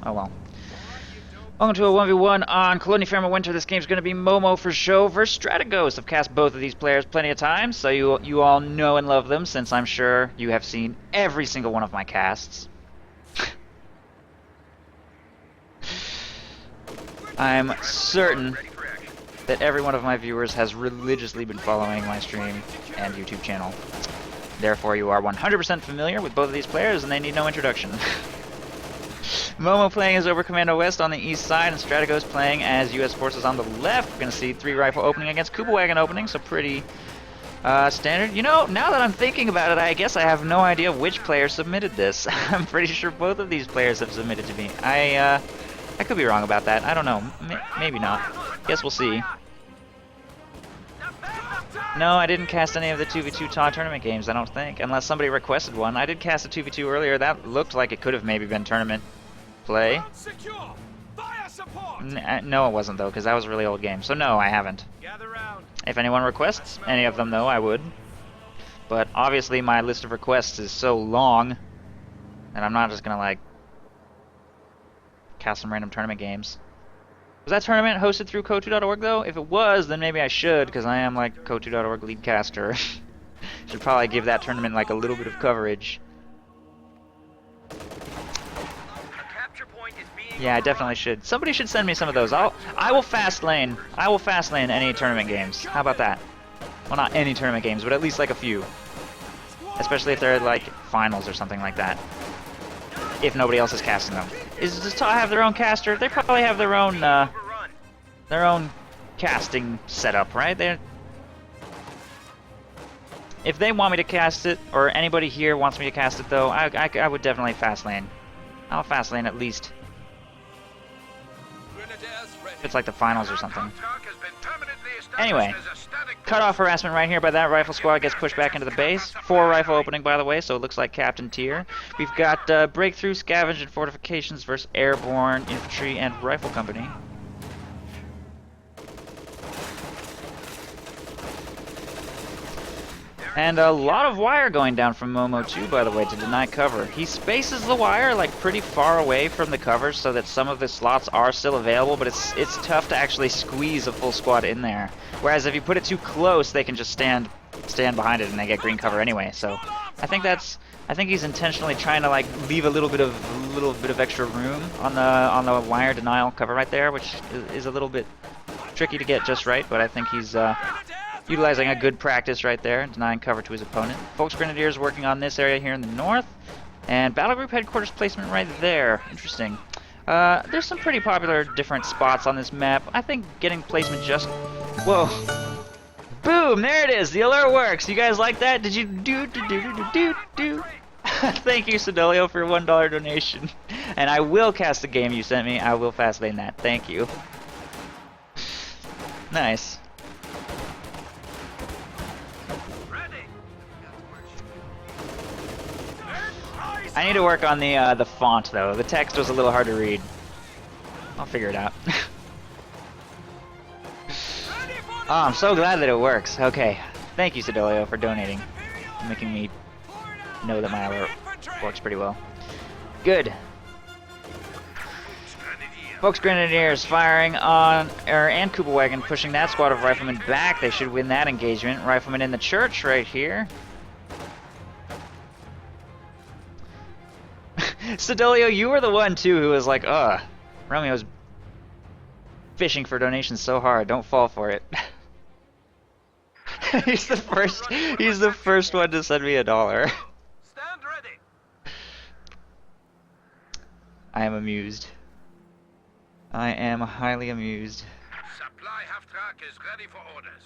Oh well. Welcome to a 1v1 on Kholodny Ferma Winter. This game's going to be Momo4sho versus Strategos. I've cast both of these players plenty of times, so you all know and love them, since I'm sure you have seen every single one of my casts. I'm certain that every one of my viewers has religiously been following my stream and YouTube channel. Therefore, you are 100% familiar with both of these players, and they need no introduction. Momo playing as Oberkommando West on the east side, and Strategos playing as US Forces on the left. We're going to see 3 rifle opening against Kuba opening, so pretty standard. You know, now that I'm thinking about it, I guess I have no idea which player submitted this. I'm pretty sure both of these players have submitted to me. I could be wrong about that. I don't know. Maybe not. Guess we'll see. No, I didn't cast any of the 2v2 TAW tournament games, I don't think. Unless somebody requested one. I did cast a 2v2 earlier. That looked like it could have maybe been tournament play. No, it wasn't, though, because that was a really old game. So no, I haven't. If anyone requests any of them, though, I would. But obviously my list of requests is so long that I'm not just going to, like, cast some random tournament games. Was that tournament hosted through Ko2.org, though? If it was, then maybe I should, because I am, like, Ko2.org lead caster. Should probably give that tournament, like, a little bit of coverage. Yeah, I definitely should. Somebody should send me some of those. I will fast lane. I will fast lane any tournament games. How about that? Well, not any tournament games, but at least, like, a few. Especially if they're, like, finals or something like that. If nobody else is casting them. Does TAW have their own caster? They probably have their own casting setup, right? If they want me to cast it, or anybody here wants me to cast it, though, I would definitely fast lane. I'll fast lane at least. If it's like the finals or something. Anyway, cut off harassment right here by that rifle squad, gets pushed back into the base. 4 rifle opening, by the way, so it looks like Captain Tier. We've got Breakthrough, Scavenge, and Fortifications versus Airborne, Infantry, and Rifle Company. And a lot of wire going down from Momo4sho, by the way, to deny cover. He spaces the wire, like, pretty far away from the cover so that some of the slots are still available, but it's tough to actually squeeze a full squad in there. Whereas if you put it too close, they can just stand behind it and they get green cover anyway. So I think he's intentionally trying to, like, leave a little bit of extra room on the wire denial cover right there, which is a little bit tricky to get just right, but I think he's utilizing a good practice right there, denying cover to his opponent. Folks Grenadiers working on this area here in the north. And Battle Group Headquarters placement right there. Interesting. There's some pretty popular different spots on this map. I think getting placement just... Whoa. Boom! There it is! The alert works! You guys like that? Did you do? Thank you, Sedolio, for your $1 donation. And I will cast the game you sent me. I will fast lane that. Thank you. Nice. I need to work on the font, though. The text was a little hard to read. I'll figure it out. Oh, I'm so glad that it works. Okay. Thank you, Sedolio, for donating. Making me know that my alert works pretty well. Good. Folks Grenadiers firing on, and Kuba Wagon pushing that squad of riflemen back. They should win that engagement. Riflemen in the church right here. Sedolio, you were the one, too, who was like, Romeo's fishing for donations so hard. Don't fall for it. He's the first one to send me $1. Stand ready. I am amused. I am highly amused. Supply half track is ready for orders.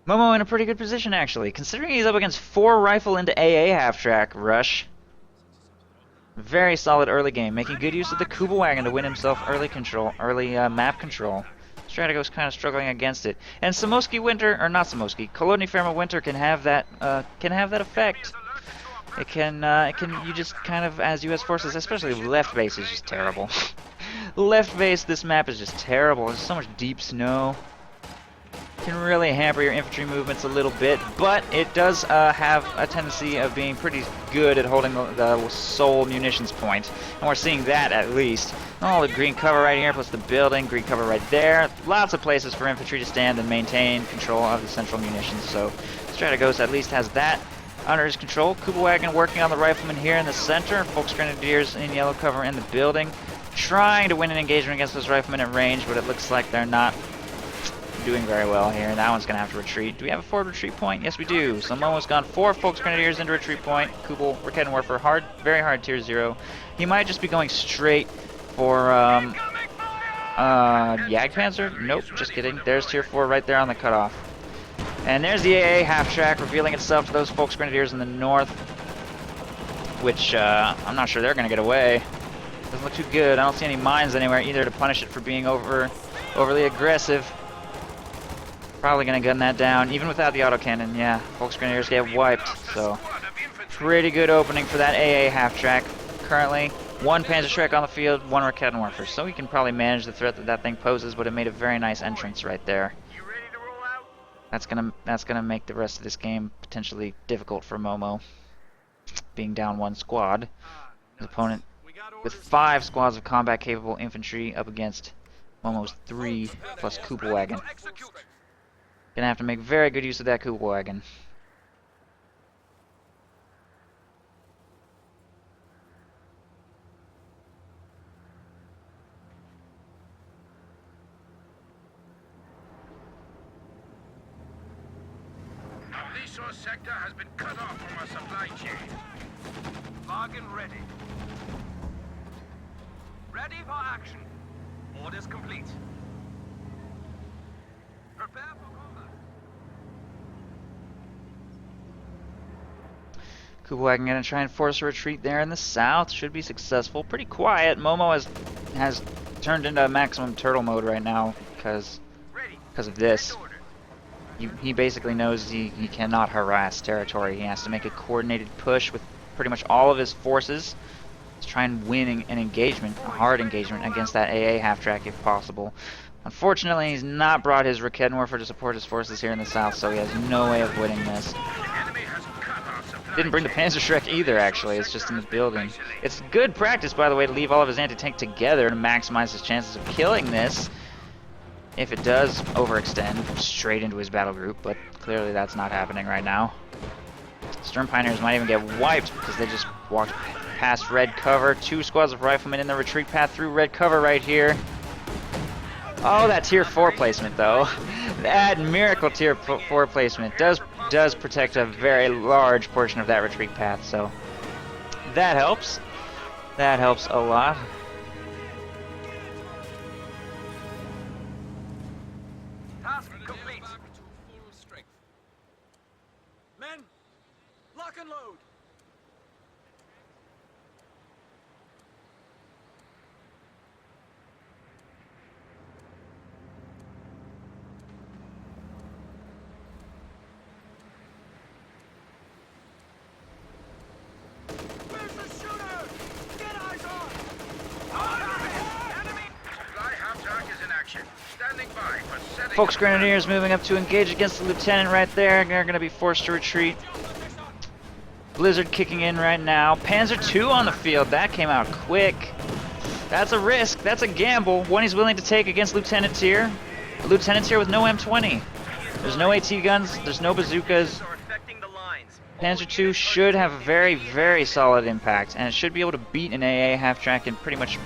Momo in a pretty good position, actually, considering he's up against 4 rifle into AA half-track rush. Very solid early game, making good use of the Kuba Wagon to win himself early map control. Strategos kind of struggling against it, and Samoski Winter, or not Samoski, Kholodny Ferma Winter can have that effect. It can you just kind of, as U.S. forces, especially left base, is just terrible. Left base, this map is just terrible. There's so much deep snow. can really hamper your infantry movements a little bit, but it does have a tendency of being pretty good at holding the sole munitions point, and we're seeing that at least. Oh, the green cover right here plus the building, green cover right there. Lots of places for infantry to stand and maintain control of the central munitions, so Strategos at least has that under his control. Kugelwagen working on the riflemen here in the center, Volksgrenadiers in yellow cover in the building, trying to win an engagement against those riflemen at range, but it looks like they're not doing very well here. That one's going to have to retreat. Do we have a forward retreat point? Yes, we do. So Momo's gone 4 Volksgrenadiers into retreat point. Kubel, Raketenwerfer, very hard tier 0. He might just be going straight for, Jagdpanzer? Nope, just kidding. There's tier 4 right there on the cutoff. And there's the AA half-track revealing itself to those Volksgrenadiers in the north, which, I'm not sure they're going to get away. Doesn't look too good. I don't see any mines anywhere either to punish it for being overly aggressive. Probably gonna gun that down, even without the autocannon. Yeah, Volksgrenadiers get wiped, so pretty good opening for that AA half-track. Currently, 1 Panzerschreck on the field, 1 Raketenwerfer, so he can probably manage the threat that that thing poses, but it made a very nice entrance right there. That's gonna make the rest of this game potentially difficult for Momo, being down 1 squad. His opponent with 5 squads of combat-capable infantry up against Momo's 3 plus Kugelwagen. Gonna have to make very good use of that Kugelwagen. Our resource sector has been cut off from our supply chain. Wagen ready. Ready for action. Orders complete. Prepare for combat. Kugelwagen gonna try and force a retreat there in the south. Should be successful. Pretty quiet. Momo has turned into maximum turtle mode right now because of this. He basically knows he cannot harass territory. He has to make a coordinated push with pretty much all of his forces to try and win an engagement, a hard engagement against that AA half-track if possible. Unfortunately, he's not brought his Raketenwerfer to support his forces here in the south, so he has no way of winning this. Didn't bring the Panzerschreck either, actually. It's just in the building. It's good practice, by the way, to leave all of his anti-tank together to maximize his chances of killing this. If it does overextend straight into his battle group, but clearly that's not happening right now. Sturm Pioneers might even get wiped because they just walked past red cover. 2 squads of riflemen in the retreat path through red cover right here. Oh, that tier 4 placement, though. That miracle tier 4 placement does protect a very large portion of that retreat path, so that helps. That helps a lot. Task complete. Men, lock and load. Where's the shooter? Get eyes on! Enemy! Supply half-track is in action. Standing by for setting... Volksgrenadiers moving up to engage against the lieutenant right there. They're going to be forced to retreat. Blizzard kicking in right now. Panzer II on the field. That came out quick. That's a risk. That's a gamble. One he's willing to take against Lieutenant Tier. A Lieutenant Tier with no M20. There's no AT guns. There's no bazookas. Panzer II should have a very, very solid impact, and it should be able to beat an AA half-track in pretty much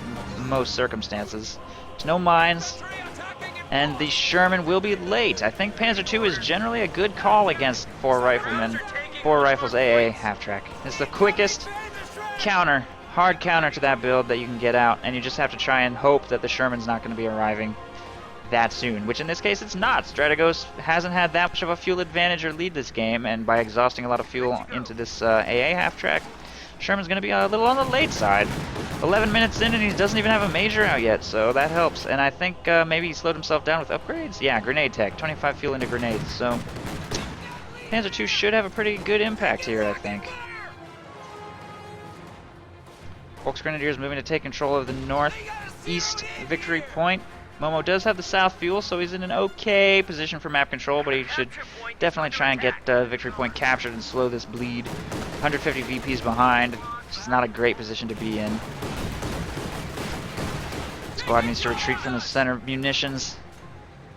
most circumstances. There's no mines, and the Sherman will be late. I think Panzer II is generally a good call against 4 riflemen, 4 rifles AA half-track. It's the quickest counter, hard counter to that build that you can get out, and you just have to try and hope that the Sherman's not going to be arriving that soon, which in this case it's not. Strategos hasn't had that much of a fuel advantage or lead this game, and by exhausting a lot of fuel into this AA half-track, Sherman's going to be a little on the late side. 11 minutes in and he doesn't even have a major out yet, so that helps. And I think maybe he slowed himself down with upgrades? Yeah, grenade tech, 25 fuel into grenades, so Panzer II should have a pretty good impact here, I think. Volksgrenadiers moving to take control of the northeast victory point. Momo does have the south fuel, so he's in an okay position for map control, but he should definitely try and get victory point captured and slow this bleed. 150 VPs behind, which is not a great position to be in. Squad needs to retreat from the center of munitions.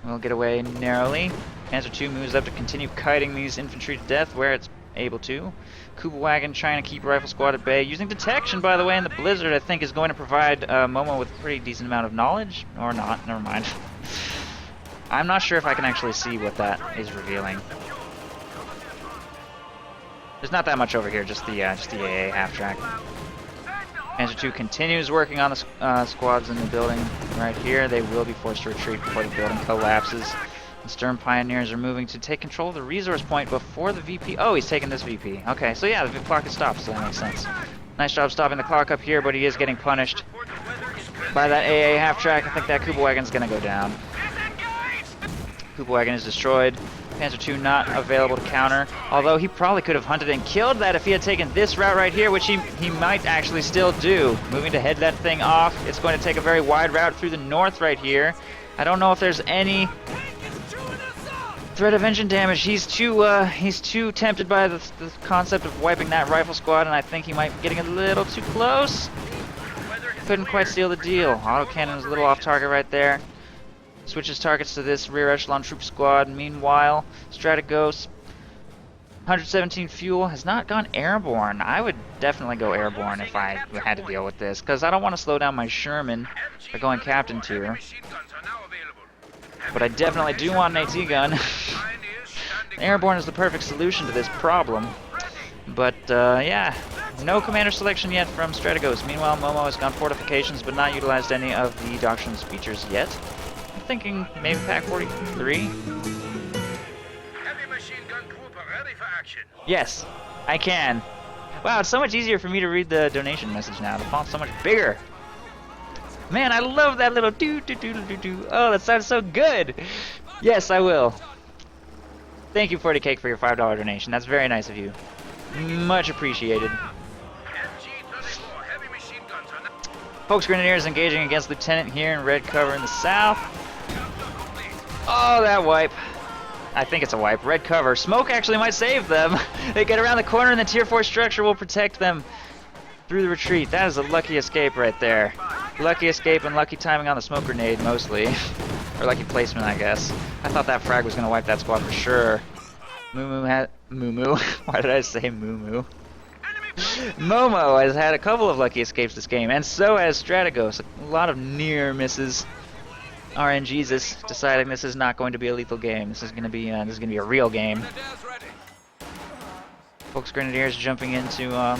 We'll get away narrowly. Panzer II moves up to continue kiting these infantry to death where it's able to. Kuba Wagon trying to keep Rifle Squad at bay. Using detection, by the way, and the Blizzard, I think, is going to provide Momo with a pretty decent amount of knowledge. Or not, never mind. I'm not sure if I can actually see what that is revealing. There's not that much over here, just the AA half-track. Panzer II continues working on the squads in the building right here. They will be forced to retreat before the building collapses. The Stern Pioneers are moving to take control of the resource point before the VP. Oh, he's taking this VP. Okay, so yeah, the clock has stopped, so that makes sense. Nice job stopping the clock up here, but he is getting punished by that AA half-track. I think that Kuba Wagon's going to go down. Kuba Wagon is destroyed. Panzer II not available to counter, although he probably could have hunted and killed that if he had taken this route right here, which he might actually still do. Moving to head that thing off. It's going to take a very wide route through the north right here. I don't know if there's any threat of engine damage. He's too tempted by the concept of wiping that rifle squad, and I think he might be getting a little too close. Couldn't quite seal the deal. Autocannon is a little off target right there. Switches targets to this rear echelon troop squad. Meanwhile, Strategos, 117 fuel, has not gone airborne. I would definitely go airborne if I had to deal with this, because I don't want to slow down my Sherman by going captain tier. But I definitely do want an AT gun. Airborne is the perfect solution to this problem. But yeah, no commander selection yet from Strategos. Meanwhile, Momo has gone fortifications, but not utilized any of the doctrine's features yet. I'm thinking maybe Pack 43. Heavy machine gun trooper ready for action. Yes, I can. Wow, it's so much easier for me to read the donation message now. The font's so much bigger. Man, I love that little do. Oh, that sounds so good. Yes, I will. Thank you, 40Cake, for your $5 donation. That's very nice of you. Much appreciated. Folks, Grenadiers engaging against Lieutenant here in red cover in the south. Oh, that wipe. I think it's a wipe. Red cover. Smoke actually might save them. They get around the corner and the tier 4 structure will protect them through the retreat. That is a lucky escape right there. Lucky escape and lucky timing on the smoke grenade, mostly. Or lucky placement, I guess. I thought that frag was going to wipe that squad for sure. Moo. Why did I say moo? Momo has had a couple of lucky escapes this game, and so has Strategos. A lot of near misses. RNGesus deciding this is not going to be a lethal game. This is going to be a real game. Folks, Grenadiers jumping into a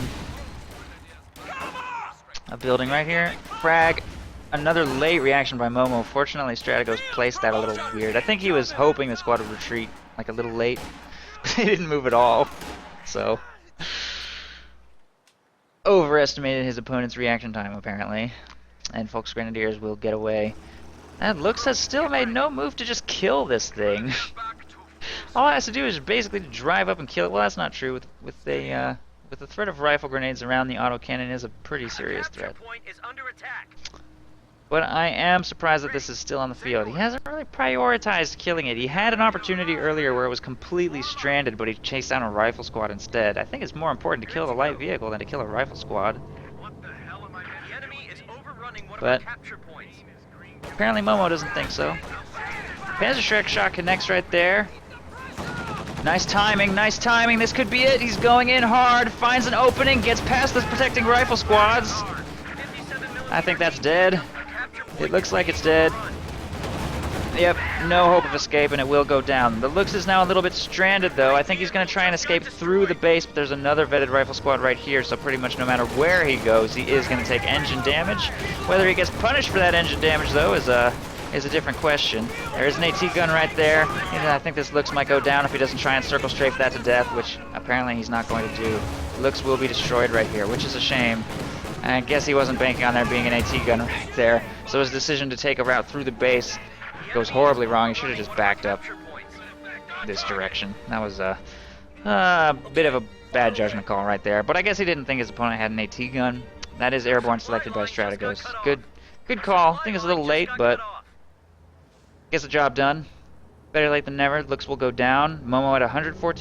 building right here. Frag. Another late reaction by Momo. Fortunately, Strategos placed that a little weird. I think he was hoping the squad would retreat like a little late. They didn't move at all. So overestimated his opponent's reaction time, apparently. And Folks Grenadiers will get away. And Lux has still made no move to just kill this thing. All it has to do is basically drive up and kill it. Well, that's not true. With the threat of rifle grenades around, the autocannon is a pretty serious threat. But I am surprised that this is still on the field. He hasn't really prioritized killing it. He had an opportunity earlier where it was completely stranded, but he chased down a rifle squad instead. I think it's more important to kill the light vehicle than to kill a rifle squad. But apparently Momo doesn't think so. Panzer Shrek shot connects right there. Nice timing, nice timing. This could be it. He's going in hard, finds an opening, gets past the protecting rifle squads. I think that's dead. It looks like it's dead. Yep, no hope of escape, and it will go down. The Lux is now a little bit stranded, though. I think he's going to try and escape through the base, but there's another vetted rifle squad right here, so pretty much no matter where he goes, he is going to take engine damage. Whether he gets punished for that engine damage, though, is a different question. There is an AT gun right there. I think this Lux might go down if he doesn't try and circle strafe that to death, which apparently he's not going to do. Lux will be destroyed right here, which is a shame. I guess he wasn't banking on there being an AT gun right there, so his decision to take a route through the base goes horribly wrong. He should have just backed up this direction. That was a bit of a bad judgment call right there, but I guess he didn't think his opponent had an AT gun. That is airborne selected by Strategos. Good call. I think it's a little late, but Gets the job done. Better late than never. Looks will go down. Momo at 114.